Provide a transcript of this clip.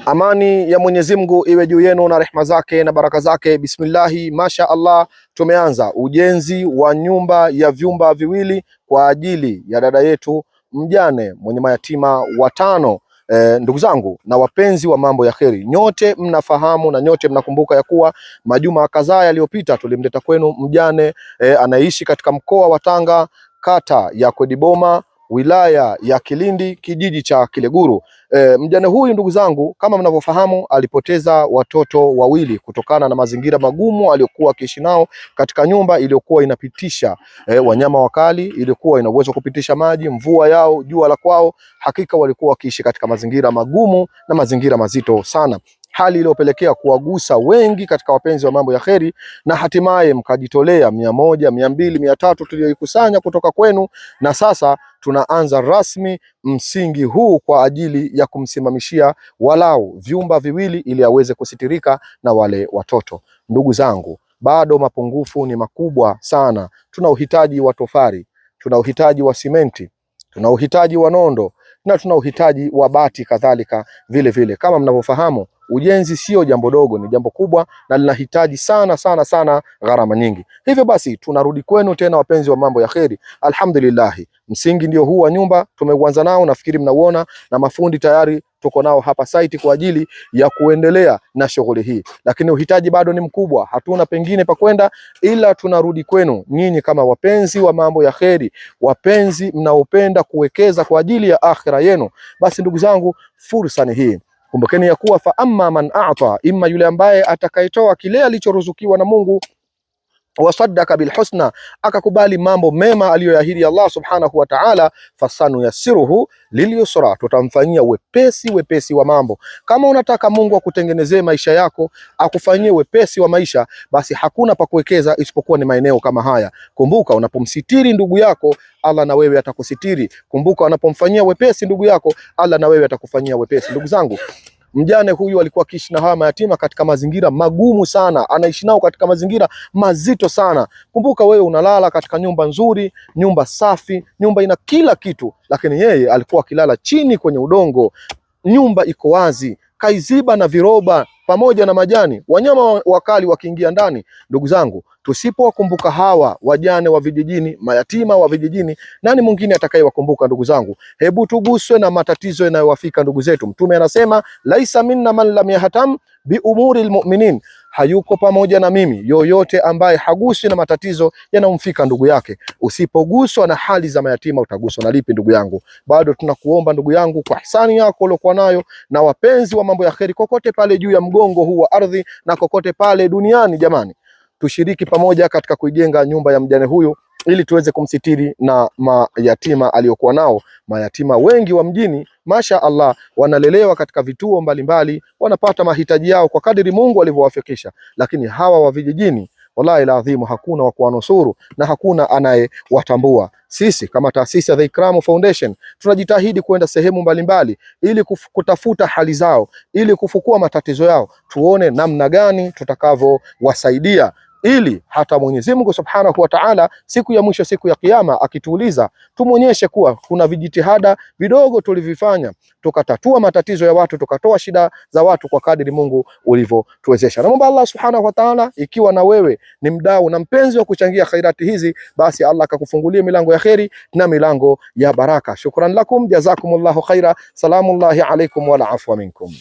Amani ya Mwenyezi Mungu iwe juu yenu na rehema zake na baraka zake. Bismillahi, masha Allah, tumeanza ujenzi wa nyumba ya vyumba viwili kwa ajili ya dada yetu mjane mwenye mayatima watano. Ndugu zangu na wapenzi wa mambo ya kheri, nyote mnafahamu na nyote mnakumbuka ya kuwa majuma kadhaa yaliyopita tulimleta kwenu mjane anaishi katika mkoa wa Tanga, kata ya Kwediboma, wilaya ya Kilindi, kijiji cha Kileguru. Mjane huyu ndugu zangu, kama mnavyofahamu, alipoteza watoto wawili kutokana na mazingira magumu aliyokuwa akiishi nao katika nyumba iliyokuwa inapitisha wanyama wakali, iliyokuwa ina uwezo kupitisha maji, mvua yao, jua la kwao. Hakika walikuwa wakiishi katika mazingira magumu na mazingira mazito sana, hali iliyopelekea kuwagusa wengi katika wapenzi wa mambo ya kheri, na hatimaye mkajitolea 100, 200, 300 tuliyoikusanya kutoka kwenu, na sasa tunaanza rasmi msingi huu kwa ajili ya kumsimamishia walau vyumba viwili ili aweze kusitirika na wale watoto. Ndugu zangu, bado mapungufu ni makubwa sana. Tuna uhitaji wa tofari, tuna uhitaji wa simenti, tuna uhitaji wa nondo na tuna uhitaji wa bati kadhalika vile vile. Kama mnavyofahamu, ujenzi sio jambo dogo, ni jambo kubwa na linahitaji sana gharama nyingi. Hivyo basi tunarudi kwenu tena wapenzi wa mambo ya kheri. Alhamdulillah, msingi ndio huu wa nyumba tumeuanza nao, nafikiri mnauona, na mafundi tayari tuko nao hapa site kwa ajili ya kuendelea na shughuli hii, lakini uhitaji bado ni mkubwa. Hatuna pengine pa kwenda ila tunarudi kwenu nyinyi kama wapenzi wa mambo ya kheri, wapenzi mnaopenda kuwekeza kwa ajili ya akhira yenu. Basi ndugu zangu, fursa ni hii. Kumbukeni ya kuwa fa amma man a'ta, imma yule ambaye atakayetoa kile alichoruzukiwa na Mungu, wasaddaka bilhusna, akakubali mambo mema aliyoyaahidi Allah subhanahu wa ta'ala, fasanu yassiruhu lilyusra, tutamfanyia wepesi wa mambo. Kama unataka Mungu akutengenezee maisha yako, akufanyie wepesi wa maisha, basi hakuna pa kuwekeza isipokuwa ni maeneo kama haya. Kumbuka, unapomsitiri ndugu yako, Allah na wewe atakusitiri. Kumbuka, unapomfanyia wepesi ndugu yako, Allah na wewe atakufanyia wepesi. Ndugu zangu, mjane huyu alikuwa akiishi na hawa mayatima katika mazingira magumu sana, anaishi nao katika mazingira mazito sana. Kumbuka, wewe unalala katika nyumba nzuri, nyumba safi, nyumba ina kila kitu, lakini yeye alikuwa akilala chini kwenye udongo. Nyumba iko wazi, kaiziba na viroba pamoja na majani, wanyama wakali wakiingia ndani. Ndugu zangu, tusipowakumbuka hawa wajane wa vijijini, mayatima wa vijijini, nani mwingine atakayewakumbuka? Ndugu zangu, hebu tuguswe na matatizo yanayowafika ndugu zetu. Mtume anasema laisa minna man lam yahtam bi umuri almu'minin, hayuko pamoja na mimi yoyote ambaye haguswi na matatizo yanayomfika ndugu yake. Usipoguswa na hali za mayatima, utaguswa na lipi ndugu yangu? Bado tunakuomba ndugu yangu, kwa ihsani yako uliokuwa nayo na wapenzi wa mambo ya kheri kokote pale juu ya mgongo huu wa ardhi na kokote pale duniani, jamani, tushiriki pamoja katika kuijenga nyumba ya mjane huyu ili tuweze kumsitiri na mayatima aliyokuwa nao. Mayatima wengi wa mjini, masha Allah, wanalelewa katika vituo mbalimbali, wanapata mahitaji yao kwa kadiri Mungu alivyowafikisha, lakini hawa wa vijijini, wallahi laadhimu, hakuna wa kuwanusuru na hakuna anayewatambua. Sisi kama taasisi ya The Ikram Foundation tunajitahidi kwenda sehemu mbalimbali ili kutafuta hali zao, ili kufukua matatizo yao, tuone namna gani tutakavyowasaidia, ili hata Mwenyezi Mungu Subhanahu wa Ta'ala siku ya mwisho, siku ya Kiyama, akituuliza, tumuonyeshe kuwa kuna vijitihada vidogo tulivifanya, tukatatua matatizo ya watu, tukatoa shida za watu kwa kadiri Mungu ulivyotuwezesha. Naomba Allah Subhanahu wa Ta'ala, ikiwa na wewe ni mdau na mpenzi wa kuchangia khairati hizi, basi Allah akakufungulia milango ya kheri na milango ya baraka. Shukran lakum, jazakumullahu khaira. Salamullahi alaikum wala afwa minkum.